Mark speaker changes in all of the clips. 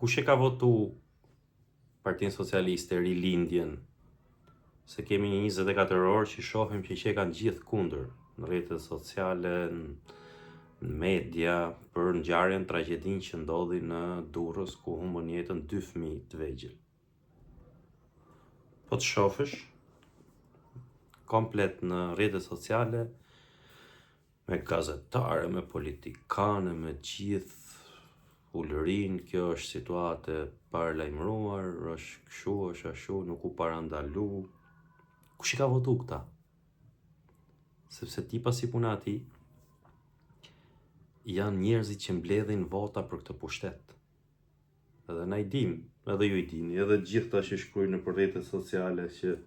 Speaker 1: Kush e ka votu Partinë Socialiste rilindjen? Se kemi 24 orë që shohim që kanë gjithë kundër në rrjetet sociale, në media, për ngjarjen, tragjedin që ndodhi në Durrës, ku humbën jetën 2 fëmijë të vegjël. Po të shofësh komplet në rrjetet sociale, me gazetare, me politikane, me gjithë ulërin, kjo është situatë e paralajmëruar, është kështu, është ashtu, nuk u parandalu. Kush i ka votu këta? Sepse tipa si puna ati janë njerëzit që mbledhin vota për këtë pushtet. Edhe na i dim, edhe ju i dini, edhe gjithë ta që shkruajnë në rrjetet sociale që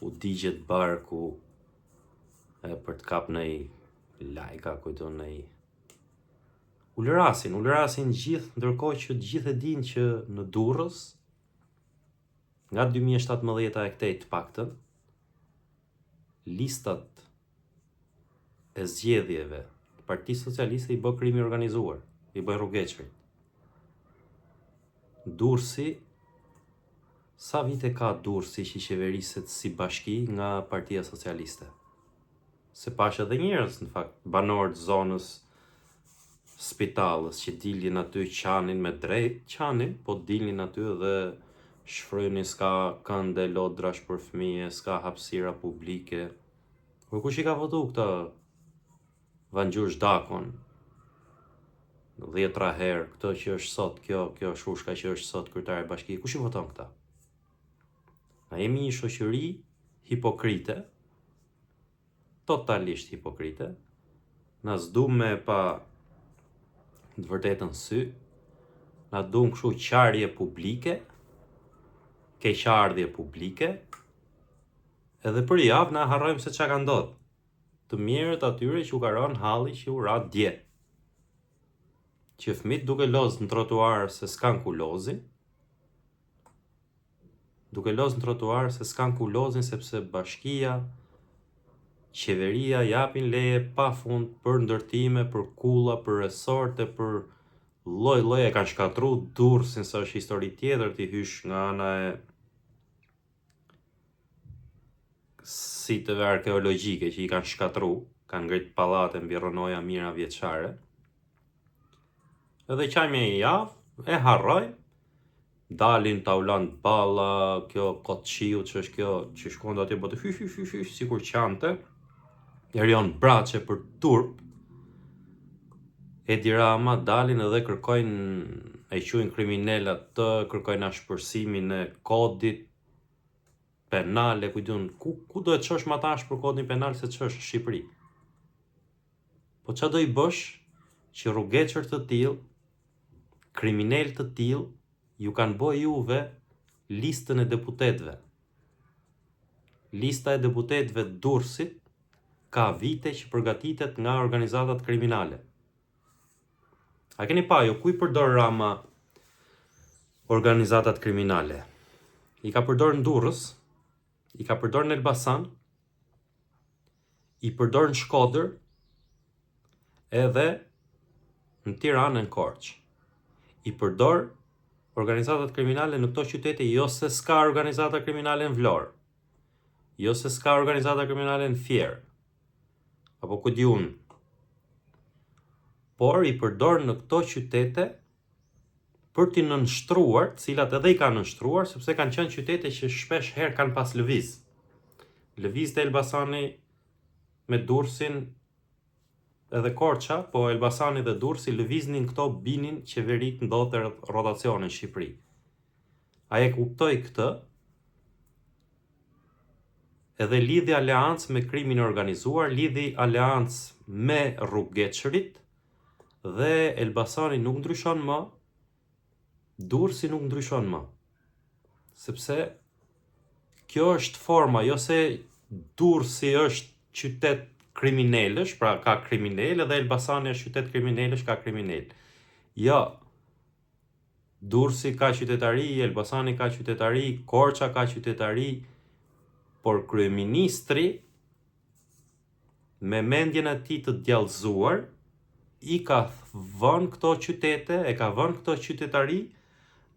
Speaker 1: u digjet barku për të kap në lajka, kujton në ulërasin gjithë, ndërkohë që gjithë e dinë që në Durrës, nga 2017 e këtej të paktën, listat e zgjedhjeve të Partisë Socialiste i bë krimi organizuar, i bën rrugeçrit. Durrësi, sa vite ka Durrësi që qeveriset si bashki nga Partia Socialiste? Se pash edhe njerëz, në fakt, banorë të zonës Spitalës që dilnin aty qanin me drejt qanin, po dilnin aty dhe shfrynin, s'ka kënde lodrash për fëmijë, s'ka hapësira publike. Por kush i ka votu këta Vangjur Zhdakon 10 herë, këtë që është sot, kjo shushka që është sot kryetare e bashkisë, kush i voton këta? Na jemi një shoqëri hipokrite, totalisht hipokrite, na s'du me pa të vërtetën sy, na duam kështu qarje publike, keqardhje publike, edhe për javë na harrojmë se çka ka ndodhur. Të mirët atyre që u ka rënë halli që u ra dje. Që fëmijët duke lozë në trotuar se s'kan ku lozin, sepse bashkia, qeveria japin leje pa fund për ndërtime, për kulla, për resorte, për lloj-lloje, kanë shkatru Durrësin, sa është histori tjetër ti hysh nga ana e siteve arkeologjike që i kanë shkatru, kanë ngrit pallate mbi rronoja mira vjeçare. Edhe qajme e javë, e harrojnë, dalin taulan balla, kjo kotëshiu që është kjo që shkon atje botë hysh, sikur qante, Erion Braçe për turp, Edi Rama dalin edhe kërkojnë, e quajnë kriminalat të, kërkojnë ashpërsimin e kodit penal, e kujtun, ku do të çosh më tash për kodin penal se çosh në Shqipëri? Po ç'a do i bësh që rrugeçër të tillë, kriminal të tillë, ju kanë bë juve listën e deputetëve. Lista e deputetëve të Durrësit ka vite që përgatitet nga organizatat kriminale. A keni pa ju, ku i përdor Rama organizatat kriminale? I ka përdor në Durrës, i ka përdor në Elbasan, i përdor në Shkodër, edhe në Tiranë, në Korçë. I përdor organizatat kriminale në këto qytete, jo se s'ka organizata kriminale në Vlorë, jo se s'ka organizata kriminale në Fier, apo ku di unë, por i përdor në këto qytete për t'i nënshtruar, cilat edhe i kanë nënshtruar, sepse kanë qenë qytete që shpesh herë kanë pas lëviz. Lëviz të Elbasani me Durrësin edhe Korça, po Elbasani dhe Durrësi lëviznin këto binin qeverit ndodhte rotacione në Shqipëri. Ai e kuptoi këtë, edhe lidhi aleancë me krimin organizuar, lidhi aleancë me rrugeçrit, dhe Elbasani nuk ndryshon më, Durrësi nuk ndryshon më. Sepse kjo është forma, jo se Durrësi është qytet kriminalësh, pra ka kriminal, dhe Elbasani është qytet kriminalësh, ka kriminal. Jo. Durrësi ka qytetari, Elbasani ka qytetari, Korça ka qytetari, por kryeministri me mendjen e tij të djallëzuar i ka vënë këto qytete, e ka vënë këto qytetari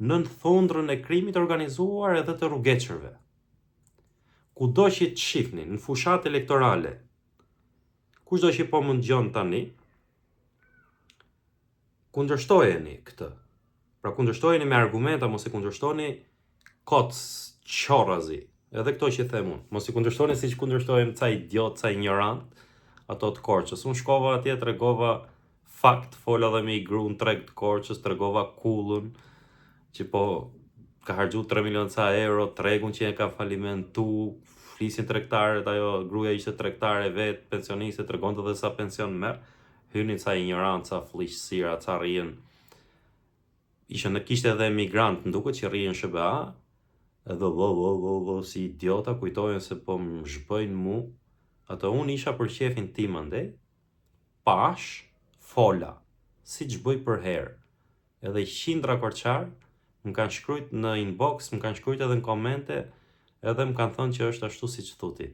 Speaker 1: nën thundrën e krimit organizuar edhe të rrugëçërve. Kudo që të shihni në fushat elektorale, kushdo që po më dëgjon tani, kundërshtojeni këtë. Pra kundërshtojeni me argumenta, mos e kundërshtoni kot qorrazi. Edhe këto që them unë. Mos i kundërshtoni siç kundërshtojnë ca idiot, ca ignorant, ato të Korçës. Unë shkova atje, tregova fakt, fola dhe me i gruan treg të Korçës, tregova kullën që po ka harxhu 3 milion ca euro, tregun që e ka falimentu, flisin tregtarët, ajo gruaja ishte tregtare vet, pensioniste, tregonte edhe sa pension merr. Hynin ca ignorant, ca fllishësira, ca rrihen. Kishte edhe emigrant, nduket që rrihen SBA, edhe si idiota kujtohen se po më zhbëjnë mu. Ato unë isha për qefin tim andej, pash, fola, si që bëj për herë. Edhe qindra korçar më kanë shkrujt në inbox, më kanë shkrujt edhe në komente, edhe më kanë thënë që është ashtu si që thuti.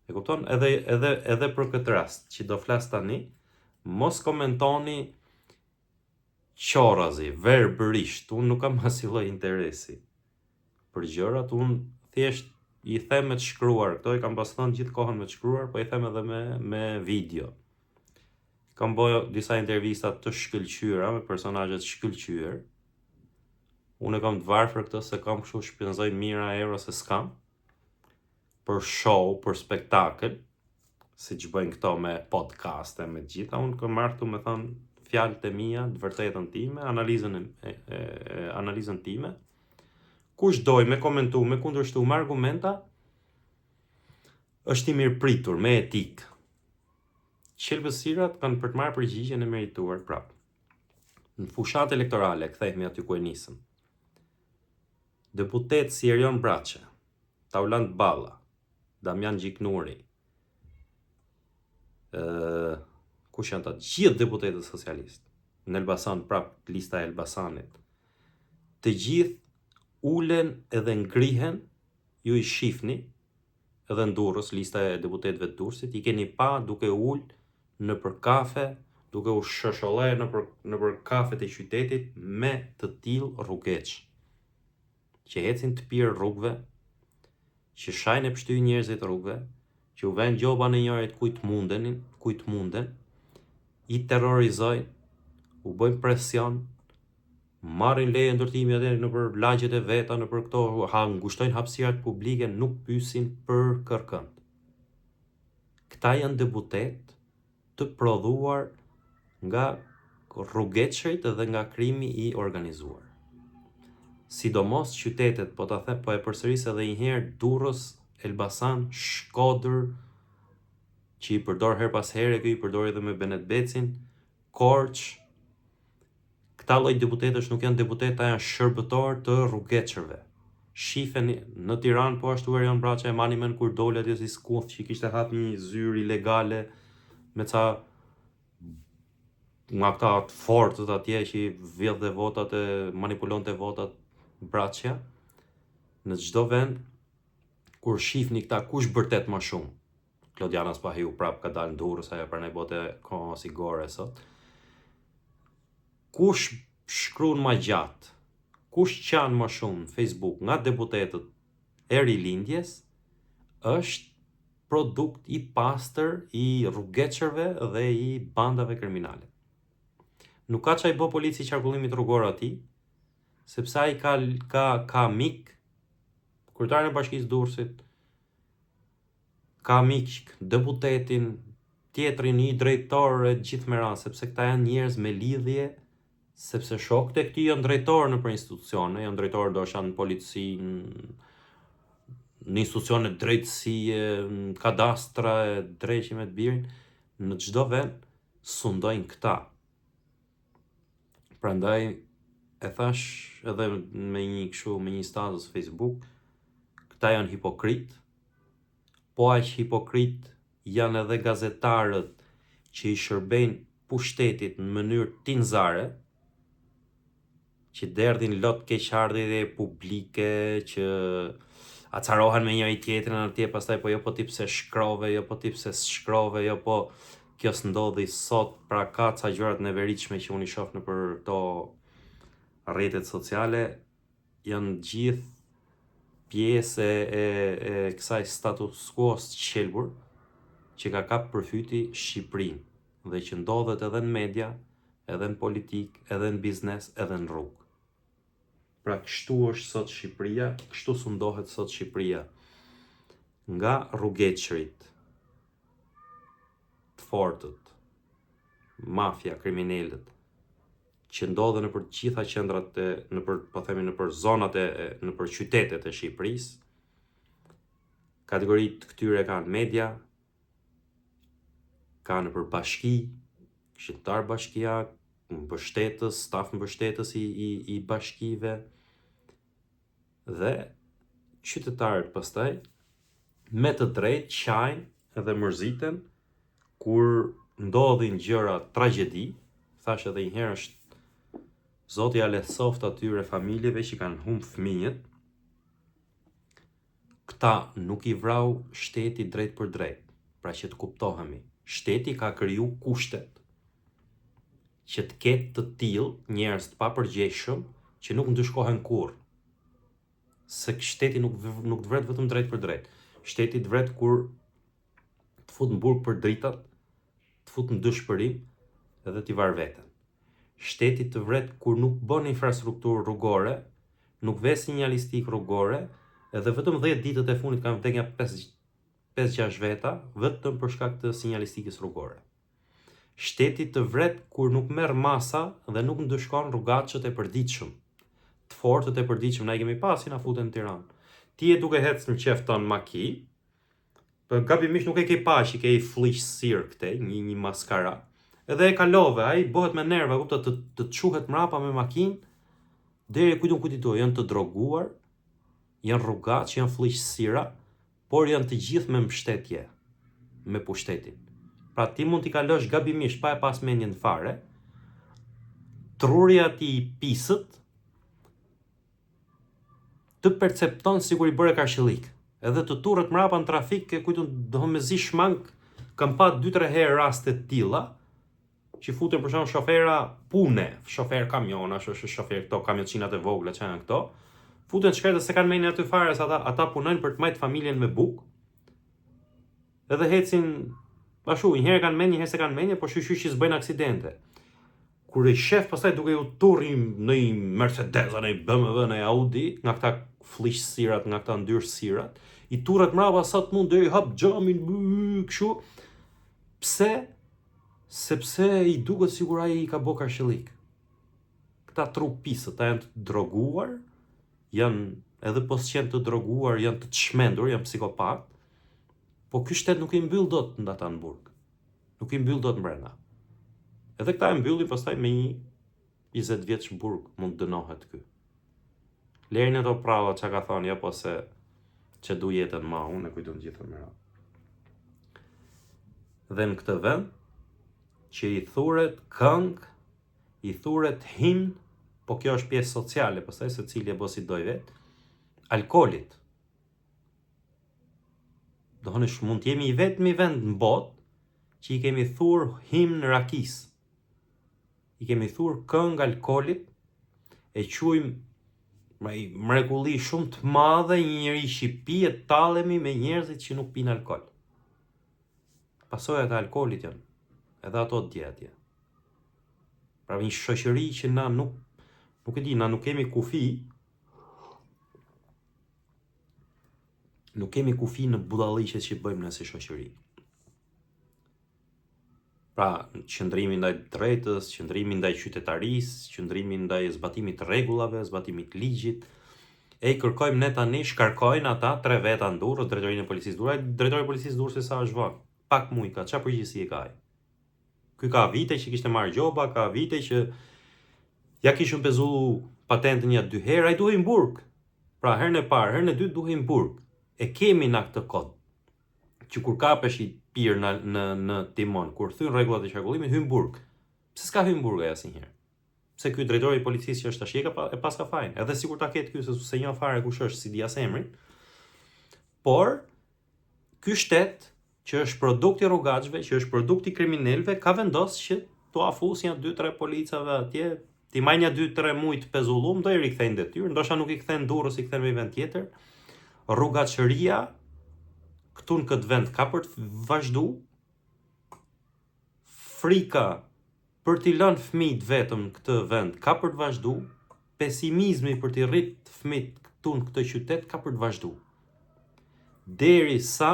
Speaker 1: E kupton? Edhe për këtë rast, që do flas tani, mos komentoni qorrazi, verbërisht, unë nuk kam asnjë lloj interesi për gjërat, unë thjesht i them me të shkruar, këto i kam pas thënë gjithë kohën me të shkruar, po i them edhe me video. Kam bërë disa intervista të shkëlqyera me personazhe të shkëlqyer. Unë e kam të varfër këtë se kam kështu shpenzoj mijëra euro se s'kam. Për show, për spektakël, siç bëjnë këto me podcaste, me gjitha, unë kam marrë këtu me thënë fjalët e mia, të vërtetën time, analizën time. Kush doj me komentu, me kundërshtu, me argumenta, është i mirë pritur, me etikë. Qelbësirat kanë për të marrë përgjigjen e merituar prapë. Në fushat elektorale, kthehemi aty ku e nisëm. Deputet si Erion Braçe, Taulant Balla, Damian Gjiknuri, kush janë ta gjithë deputetët socialistë, në Elbasan prapë lista e Elbasanit. Të gjithë ulen edhe ngrihen, ju i shifni, edhe në Durrës, lista e deputetëve të Durrësit, i keni pa duke ul në për kafe, duke u shoshole në për kafet e qytetit me të tillë rrugëç, që ecin të pirë rrugëve, që shajnë e pështyjnë njerëzit rrugëve, që u vënë gjoba në njërit kujt munden, i terrorizojnë, u bëjnë presion, marrin leje ndërtimi edhe në për lagjet e veta, në për këto, ngushtojnë hapësirat publike, nuk pyesin për kërkënd. Këta janë deputet të prodhuar nga rrugëçërit dhe nga krimi i organizuar. Sidomos qytetet, po e përsëris edhe një herë, Durrës, Elbasan, Shkodër, që i përdor her pas here, i përdor edhe me Benet Becin, Korçë. Këta lloj deputetësh nuk janë deputeta, janë shërbëtor të rrugëçërve. Shifeni në Tiranë, po ashtu Erion Braçe e mani men kur dole atje si skuth që kishte hap një zyrë ilegale me ca nga këta të fortët atje që i vjedhte votat e manipulonte votat Braçja. Në çdo vend kur shifni këta kush bërtet më shumë. Klodiana Spahiu prap ka dalë në Durrës, ajo pranaj bote kohë si gore sot. Kush shkruan më gjatë, kush qanë më shumë në Facebook nga deputetët e rilindjes, është produkt i pastër i rrugëçërve dhe i bandave kriminale. Nuk ka çaj bë polici qarkullimit rrugor aty, sepse ai ka mik, kryetarin e Bashkisë Durrësit, ka mik deputetin, tjetrin i drejtor e gjithë me radhë, sepse këta janë njerëz me lidhje, sepse shokët e këtij janë drejtorë në për institucione, janë drejtorë ndoshta në polici, në institucione drejtësie, në kadastra, drejtime të birin, në çdo vend sundojnë këta. Prandaj e thash edhe me një status Facebook, këta janë hipokrit, po aq hipokrit janë edhe gazetarët që i shërbejnë pushtetit në mënyrë tinzare, që derdhin lot keqardhje publike, që acarohen me njëri tjetrin atje, pastaj po jo po ti pse shkrove, jo po ti pse s'shkrove, jo po kjo s'ndodhi sot, pra ka ca gjërat neveritshme që unë i shoh në për to rrjetet sociale janë gjithë pjesë e kësaj status quo të qelbur që ka kap përfyti Shqipërinë dhe që ndodhet edhe në media, edhe në politik, edhe në biznes, edhe në rrugë. Pra kështu është sot Shqipëria, kështu sundohet sot Shqipëria. Nga rrugeçrit, të fortët, mafia, kriminalët, që ndodhen nëpër të gjitha qendrat nëpër zonat nëpër qytetet e Shqipërisë. Kategoritë këtyre kanë media, kanë nëpër bashki, këshilltar bashkia, mbështetës, staf mbështetës i bashkive dhe qytetarët pastaj me të drejtë qajnë edhe mërziten kur ndodhin gjëra tragjedi. Thash edhe një herë, është Zoti ja lehtësoft atyre familjeve që kanë humbë fëmijët. Këta nuk i vrau shteti drejt për drejt, pra që të kuptohemi. Shteti ka kriju kushtet që të ketë të tillë njerëz të papërgjegjshëm që nuk ndëshkohen kurrë. Se shteti nuk të vret vetëm drejt për drejt. Shteti të vret kur të fut në burg për dritat, të fut në dëshpërim edhe t'i var veten. Shteti të vret kur nuk bën infrastrukturë rrugore, nuk ve sinjalistik rrugore, edhe vetëm 10 ditët e fundit kanë vdekur 5-6 veta vetëm për shkak të sinjalistikës rrugore. Shteti të vret kur nuk merr masa dhe nuk ndëshkon rrugatçët e përditshëm. Të fortët e përditshëm na i kemi pasi na futen në Tiranë. Ti e duke hecë në qef ton maki, për gabimisht nuk e ke pa që ke i fliq sir këtej, një maskara. Edhe e kalove, ai bëhet me nerva, kupto, të çuhet mrapa me makinë, deri kujtun kujtito, janë të droguar, janë rrugaç, janë fliqësira, por janë të gjithë me mbështetje, me pushtetin. Pra ti mund t'i kalosh gabimisht pa e pas mendjen fare, trurja ti i pisët, të percepton sikur i bëre karshillik, edhe të turret mrapa në trafik, kujtun domezi shmang, kam pa 2-3 herë raste të tilla, që futen për shembull shofera pune, shofer kamiona, shofer këto kamionçinat e vogla që janë këto, futen shkret dhe se kanë mendjen aty fare se ata punojnë për të majtë familjen me bukë. Edhe hecin ashtu, një herë kanë mendje, një herë se kanë mendje, por shqyqysh që s'bëjnë aksidente. Kur i shef pastaj duke u turrim në një Mercedes, në një BMW, në një Audi, nga këta fliqësirat, nga këta ndyrësirat, i turret mrapa sa të mund deri hap xhamin kështu. Pse? Sepse i duket sikur ai i ka bë karshillik. Këta trupisët, ata janë të droguar, janë edhe po s'janë të droguar, janë të çmendur, janë psikopat, po ky shtet nuk i mbyll dot ata në burg. Nuk i mbyll dot brenda. Edhe këta e mbyllin pastaj me një 20 vjeç burg, mund dënohet ky. Lerin ato prava çka ka thonë, ja po se që du jetën ma, unë e kujtun gjithë më radhë. Dhe në këtë vend, që i thuret këngë, i thuret himn, po kjo është pjesë sociale, pastaj se cili e bo si doj vetë, alkoolit. Dohënish mund t'jemi i vetmi vend në botë që i kemi thur himn rakis. I kemi thur këngë alkoolit, e quajmë mrekulli shumë të madhe një njeri që pi e tallemi me njerëzit që nuk pinë alkool. Pasojat e alkoolit janë edhe ato dje atje. Pra një shoqëri që na nuk e di, na nuk kemi kufi, nuk kemi kufi në budalliqet që bëjmë në si shoqëri. Pra, qëndrimi ndaj drejtës, qëndrimi ndaj qytetarisë, qëndrimi ndaj zbatimit të rregullave, zbatimit të ligjit. E i kërkojmë ne tani, shkarkojnë ata 3 veta në Durrës, drejtorinë e policisë Durrës. Drejtori i policisë Durrës sa është vonë, pak muj ka, çfarë përgjegjësi e ka ai? Ky ka vite që kishte marrë gjoba, ka vite që ja kishën pezu patentën ja 2 herë, ai duhej në burg. Pra herën e parë, herën e dytë duhej në burg. E kemi na këtë kod. Që kur kapesh i pirë në timon, kur thyn rregullat e qarkullimit, hyn burg. Pse s'ka hyn burg ai asnjëherë? Pse ky drejtori i policisë që është tash e paska fajin. Edhe sikur ta ketë ky se një fare kush është, si dia emrin. Por ky shtet që është produkt i rrugaçve, që është produkt i kriminalëve, ka vendosur që t'u afus janë 2-3 policave atje, ti maj një 2-3 muaj të pezullum, do i rikthejnë detyrë, ndoshta nuk i kthen Durrës, i kthen në një vend tjetër. Rrugaçëria këtu në këtë vend ka për të vazhdu. Frika për t'i lënë fëmijët vetëm në këtë vend ka për të vazhdu. Pesimizmi për t'i rrit fëmijët këtu në këtë qytet ka për të vazhdu. Derisa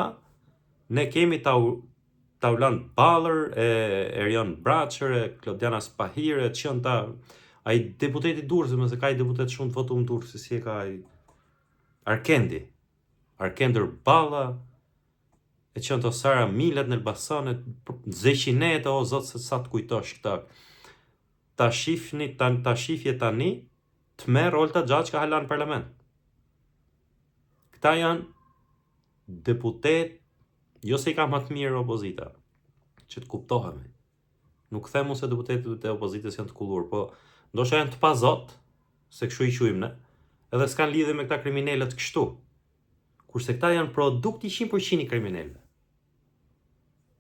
Speaker 1: ne kemi Taulan Baller, Erion Braçer, Klodiana Spahire, qënta ai deputeti Durrës, mëse ka i deputet shumë të votuar në Durrës, si e ka ai Arkender Balla, e qënta Sara Milet në Elbasanet, Zeqinet, o zot se sa të kujtosh këta. Ta shifje tani, të merr Olta Xhaçka hala në parlament. Këta janë deputet, jo se i ka më të mirë opozita, që të kuptohemi. Nuk them se deputetët e opozitës janë të kullur, po ndoshta janë të pazot, se kështu i quajmë ne, edhe s'kan lidhje me këta kriminalët kështu. Kurse këta janë produkt i 100% i kriminalëve.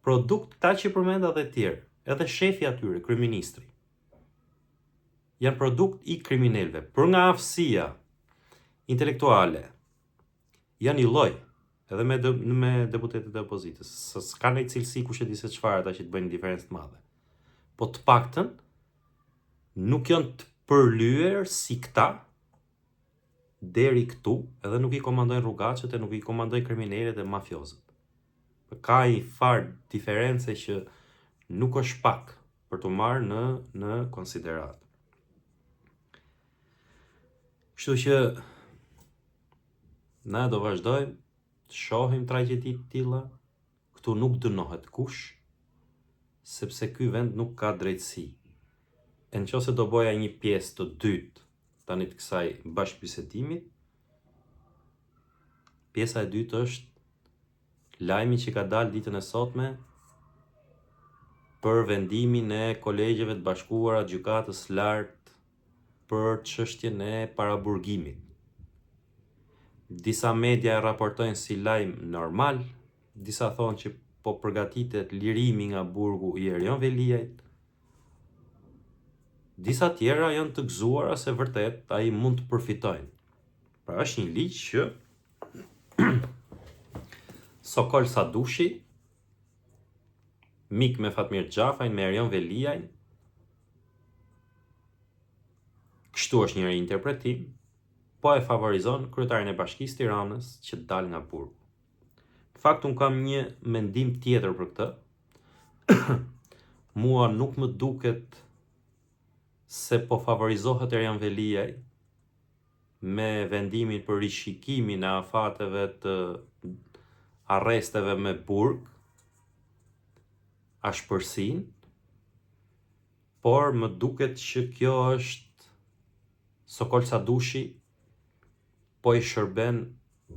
Speaker 1: Produkt këta që përmenda dhe tjerë, edhe shefi atyre, kryeministri, janë produkt i kriminalëve. Për nga aftësia intelektuale, janë i lloj, edhe me deputetet e opozitës. S'ka një cilësi kush e di se çfarë ata që të bëjnë diferencë të madhe. Po të paktën nuk janë të përlyer si këta deri këtu, edhe nuk i komandojnë rrugaçët e nuk i komandojnë kriminalët e mafiozët. Ka i farë diference që nuk është pak për të marrë në konsiderat. Kështu që na do vazhdojmë të shohim tragjedi të tilla, këtu nuk dënohet kush, sepse ky vend nuk ka drejtësi. E nëse do boja një pjesë të dytë tani të kësaj bashkëbisedimit, pjesa e dytë është lajmi që ka dalë ditën e sotme për vendimin e kolegjeve të bashkuara të gjykatës lartë për çështjen e paraburgimit. Disa media e raportojnë si lajm normal, disa thonë që po përgatitet lirimi nga burgu i Erion Veliajt. Disa tjera janë të gëzuara se vërtet ai mund të përfitojnë. Pra është një ligj që Sokol Sadushi, mik me Fatmir Xhafajn, me Erion Veliajn, kështu është një interpretim, po e favorizon kryetarin e Bashkisë Tiranës që dal nga burgu. Në fakt, unë kam një mendim tjetër për këtë. Mua nuk më duket se po favorizohet Erion Veliaj me vendimin për rishikimin e afateve të arresteve me burg, ashpërsinë, por më duket që kjo është Sokol Sadushi po i shërben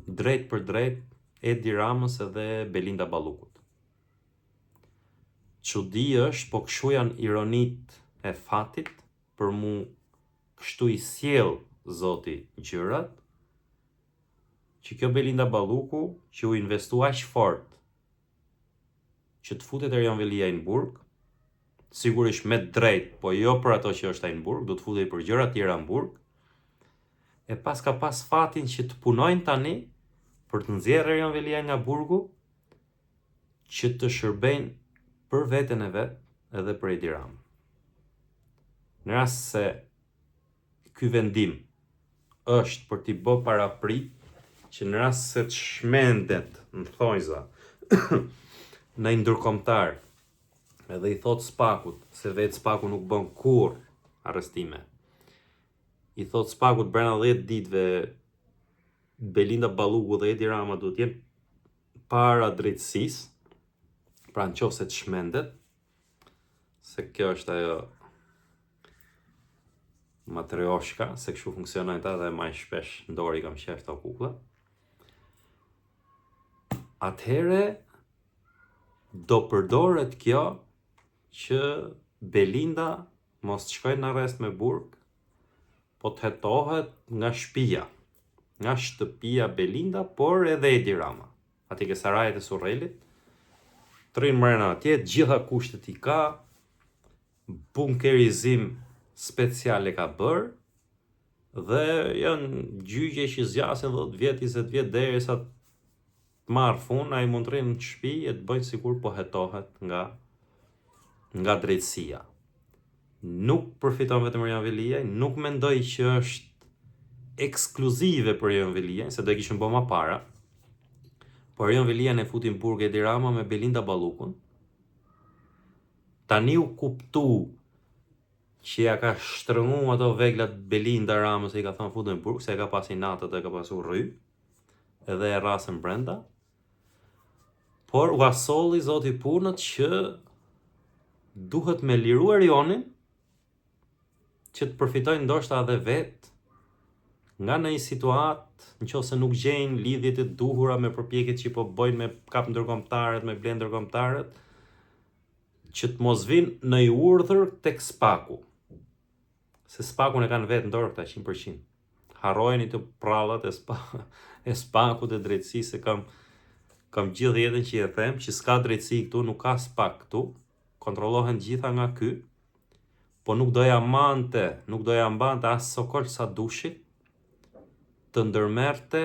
Speaker 1: drejt për drejt Edi Ramës edhe Belinda Ballukut. Çudi është, po kështu janë ironit e fatit, për mu kështu i sjell Zoti gjërat, që kjo Belinda Balluku që u investua aq fort që të futet Erion Veliaj në burg, sigurisht me drejt, po jo për ato që është ai në burg, do të futej për gjëra tjera në burg, e pas ka pas fatin që të punojnë tani për të nxjerrë Erion Veliaj nga burgu, që të shërbejnë për veten e vet edhe për Edi Ramën. Në rast se ky vendim është për t'i bë paraprit që në rast se të shmendet në thonjza në ndërkombëtar edhe i thot Spakut se vetë Spaku nuk bën kur arrestime, i thot Spakut brenda 10 ditëve Belinda Balluku dhe Edi Rama do t'jenë para drejtësisë, pra në qoftë se të shmendet, se kjo është ajo matrioshka, se kështu funksionojnë ta dhe maj shpesh ndori kam qef të kukla. Atëhere do përdoret kjo që Belinda mos të shkojnë në arrest me burg, po të hetohet nga shtëpia, nga shtëpia Belinda, por edhe Edi Rama. Ati ke sarajet e Surrelit, të rinë mrena atje, gjitha kushtet i ka, bunkerizim speciale ka bërë, dhe janë gjyqe që zgjasin 10 vjet, 20 vjet derisa të marrë fund, ai mund të rrinë në shtëpi e të bëjnë sikur po hetohet nga drejtësia. Nuk përfiton vetëm Erion Veliaj, nuk mendoj që është ekskluzive për Erion Veliaj, se do e kishin bërë më para. Por Erion Veliaj ne futi në burg Edi Rama me Belinda Ballukun. Tani u kuptu që ja ka shtrëngu ato veglat Belinda Ramës, e i ka thënë futën në burg, se e ka pasi natët e ka pasu rry, edhe e rasën brenda. Por u asolli zoti punët që duhet me liru Erionin, që të përfitojnë ndoshta edhe vetë nga në një situatë, nëse nuk gjejnë lidhjet e duhura me përpjekjet që po bëjnë me kap ndërkombëtarët, me ble ndërkombëtarët, që të mos vinë në i urdhër tek Spaku. Se Spakun e kanë vetë në dorë këta 100%. Harrojeni të prallat e Spakut e drejtësisë, se kam gjithë jetën që e them, që s'ka drejtësi këtu, nuk ka Spak këtu, kontrollohen gjitha nga ky, po nuk doja mbante as Sokol Sadushit të ndërmerte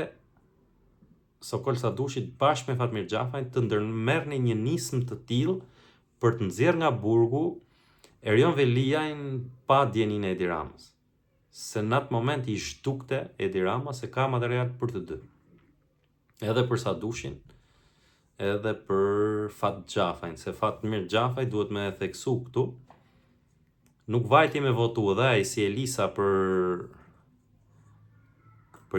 Speaker 1: Sokol Sadushit bashkë me Fatmir Xhafajin të ndërmerrni një nismë të tillë për të nxjerrë nga burgu Erion Veliajn pa dieninë e Edi Ramës. Se në atë moment i zhdukte Edi Rama se ka material për të dy. Edhe për Sadushin, edhe për Fat Xhafajin, se Fatmir Xhafaj duhet me theksu këtu. Nuk vajti me votu edhe ai si Elisa për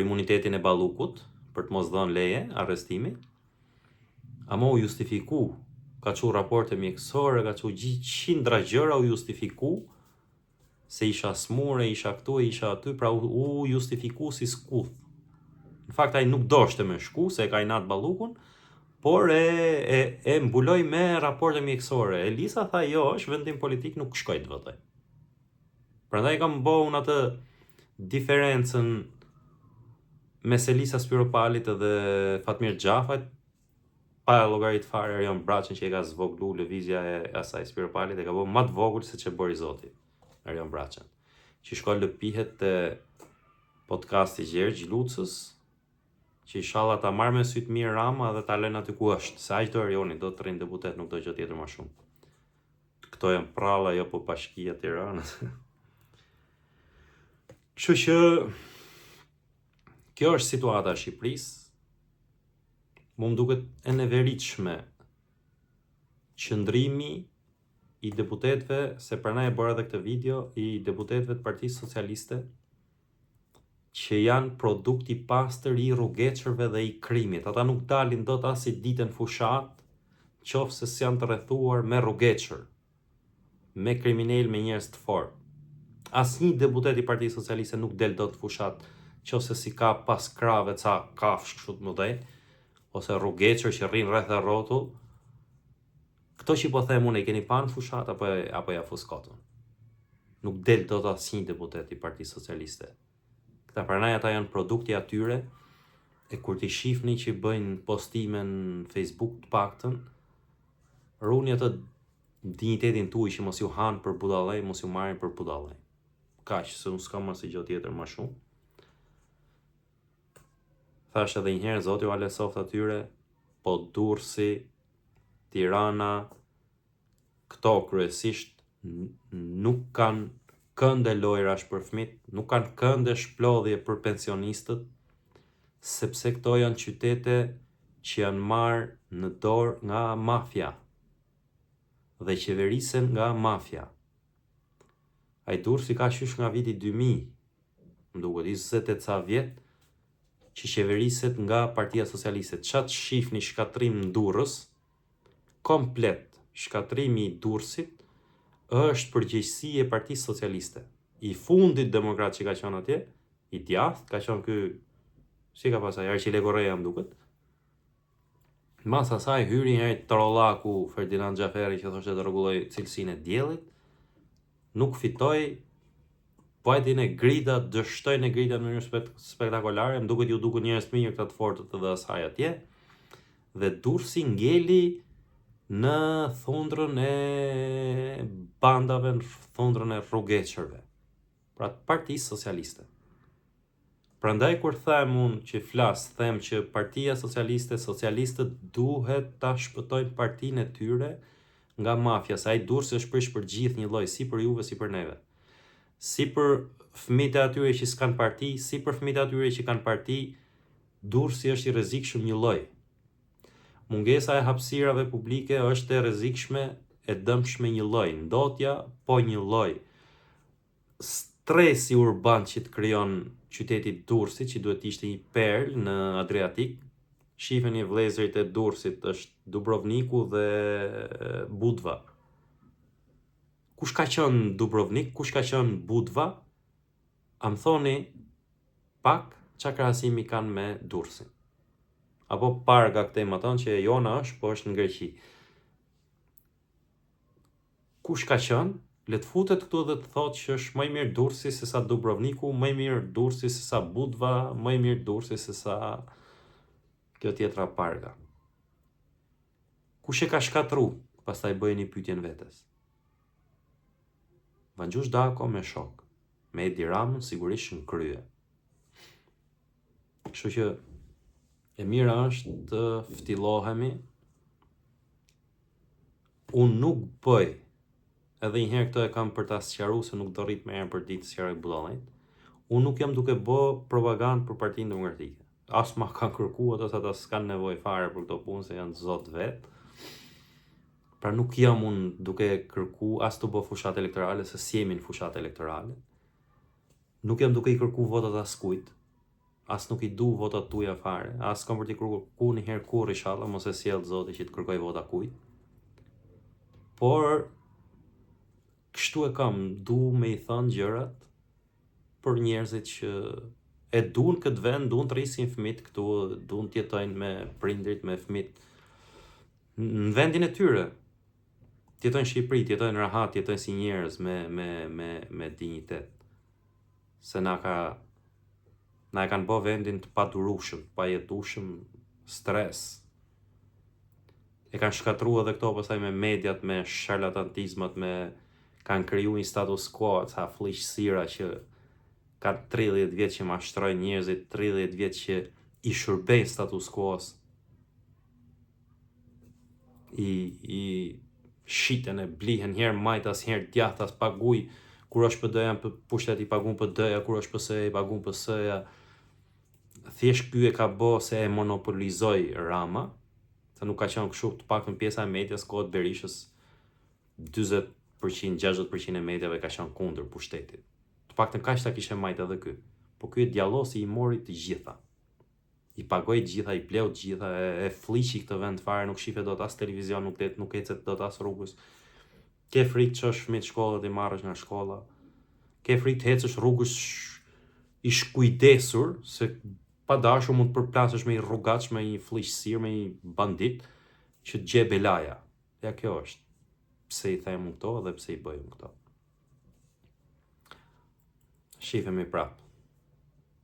Speaker 1: imunitetin e Ballukut, për të mos dhënë leje arrestimi. Ama u justifiku, ka çu raporte mjekësore, ka çu qindra gjëra, u justifiku se isha smur, isha këtu, isha aty, pra u justifiku si skuth. Në fakt ai nuk doshte me shku, se e ka inat Ballukun, por e mbuloj me raporte mjekësore. Elisa tha jo, është vendim politik, nuk shkoj të votoj. Prandaj kam bëu në atë diferencën mes Elisa Spiropalit edhe Fatmir Xhafajt, pa llogarit fare Erion Braçën që e ka zvoglu lëvizja e asaj Spiropalit, e ka bëu më të vogël se që bëri zoti Erion Braçën. Që shkon lëpihet te podcasti Gjergj Lucës, që inshallah ta marr me sy të mirë Rama dhe ta lën aty ku është. Se aq do Erioni do të rrinë deputet, nuk do gjë tjetër më shumë. Këto janë pralla, jo po Bashkia e Tiranës. Kështu që kjo është situata e Shqipërisë. Mu më duket e neveritshme qëndrimi i deputetëve, se pranaj e bërë edhe këtë video, i deputetëve të Partisë Socialiste, që janë produkt i pastër i rrugeçërve dhe i krimit. Ata nuk dalin dot as i ditën fushat, qofse s'janë të rrethuar me rrugeçër, me kriminal, me njerëz të fortë. Asnjë deputet i Partisë Socialiste nuk del dot fushat, qofse si ka pas krave ca kafsh kështu të mëdhenj, ose rrugeçër që rrin rreth e rrotull. Këto që po them unë, i keni pa në fushat apo ja fuskotën? Nuk del dot asnjë deputet i Partisë Socialiste. Këta pranaj ata janë produkti atyre, e kur t'i shifni që bëjnë postime në Facebook të paktën, runi atë dinjitetin tuaj që mos ju hanë për budallaj, mos ju marrin për budallaj. Kaq, se unë s'kam asnjë gjë tjetër më shumë. Thash edhe një herë, zoti u alesoft atyre, po Durrësi, Tirana, këto kryesisht nuk kanë kënde lojrash për fëmijët, nuk kanë kënde shplodhje për pensionistët, sepse këto janë qytete që janë marrë në dorë nga mafia dhe qeverisen nga mafia. Ai Durrësi ka qysh nga viti 2000, më duket 28 ca vjet, që qeveriset nga Partia Socialiste. Çat shifni shkatrim në Durrës, komplet shkatrimi i Durrësit është përgjegjësi e Partisë Socialiste. I fundit demokrat që ka qenë atje, i djathtë, ka qenë ky, si ka pasaj, Arqile Korreja më duket. Mas asaj hyri një trollaku Ferdinand Xhaferi që thoshte të rregulloj cilësinë e diellit, nuk fitoi, vajtin e grida, dështojnë e grida në mënyrë spektakolare, më duket ju duken njerëz të mirë këta të fortët edhe asaj atje, dhe Durrësi ngeli në thundrën e bandave, në thundrën e rrugeçërve. pra të Partisë Socialiste. Prandaj kur them unë që them që Partia Socialiste, socialistët duhet ta shpëtojnë partinë e tyre nga mafja, se ai dursi është prish për gjithë një lloj, si për juve, si për neve. Si për fëmijët e atyre që s'kan parti, si për fëmijët e atyre që kanë parti, dursi është i rrezikshëm një lloj. Mungesa e hapësirave publike është e rrezikshme, e dëmshme një lloj. Ndotja po një lloj. Stresi urban që të krijon qyteti Durrësit, që duhet ishte një perl në Adriatik. Shifeni vëllezërit e Durrësit, është Dubrovniku dhe Budva. Kush ka qenë Dubrovnik, kush ka qenë Budva? A më thoni pak çfarë krahasimi kanë me Durrësin. Apo Parga këtë më thonë që jona është, po është në Greqi. Kush ka qenë? Le të futet këtu dhe të thotë që është më i mirë Durrësi se sa Dubrovniku, më i mirë Durrësi se sa Budva, më i mirë Durrësi se sa kjo tjetra Parga. Kush e ka shkatru? Pastaj bëjeni pyetjen vetes. Vangjush Dako me shok, me Edi Ramën sigurisht në krye. Kështu që e mira është të ftillohemi. Unë nuk bëj, edhe një herë këto e kam për ta sqaruar se nuk do rrit më herë për ditë sqaroj bullallait. Unë nuk jam duke bë propagandë për Partinë Demokratike. As ma kanë kërkuar ata s'kan nevojë fare për këto punë se janë zot vet. Pra nuk jam unë duke kërku as të bë fushat elektorale, se s'jemi në fushat elektorale. Nuk jam duke i kërku votat askujt. As nuk i du votat tuja fare. As kam për t'i kërku një herë kur inshallah, mos e sjell Zoti që të kërkoj vota kujt. Por kështu e kam, du me i thënë gjërat për njerëzit që e duan këtë vend, duan të rrisin fëmijët këtu, duan të jetojnë me prindrit, me fëmijët në vendin e tyre. Të jetojnë në Shqipëri, të jetojnë rahat, të jetojnë si njerëz me dinjitet. Se na e kanë bë vendin të padurueshëm, pa jetueshëm, stres. E kanë shkatruar edhe këto pastaj me mediat, me sharlatantizmat, kanë kriju një status quo, ca fllihqësira që ka 30 vjet që mashtrojnë njerëzit, 30 vjet që i shërbejnë status quo-s. I shiten e blihen herë majtas, herë djathtas, paguj, kur është PD-ja pushtet i pagun PD-ja, kur është PS-ja i pagun PS-ja. Thjesht ky e ka bë se e monopolizoi Rama, se nuk ka qenë kështu, të paktën pjesa e medias kohët Berishës 40%, 60% e mediave ka qenë kundër pushtetit. Të paktën kaq ta kishte majt edhe ky. Po ky e djallosi i mori të gjitha. I pagoi të gjitha, i bleu të gjitha, e fliqi këtë vend fare, nuk shife dot as televizion, nuk ecet dot as rrugës. Ke frikë të çosh fëmijët shkolla dhe marrësh nga shkolla. Ke frikë të ecësh rrugës i shkujdesur, se pa dashur mund të përplasësh me një rrugaç, me një fliqësir, me një bandit që të gjej belaja. Ja kjo është. Pse i them këto dhe pse i bëjmë këto. Shifemi prap.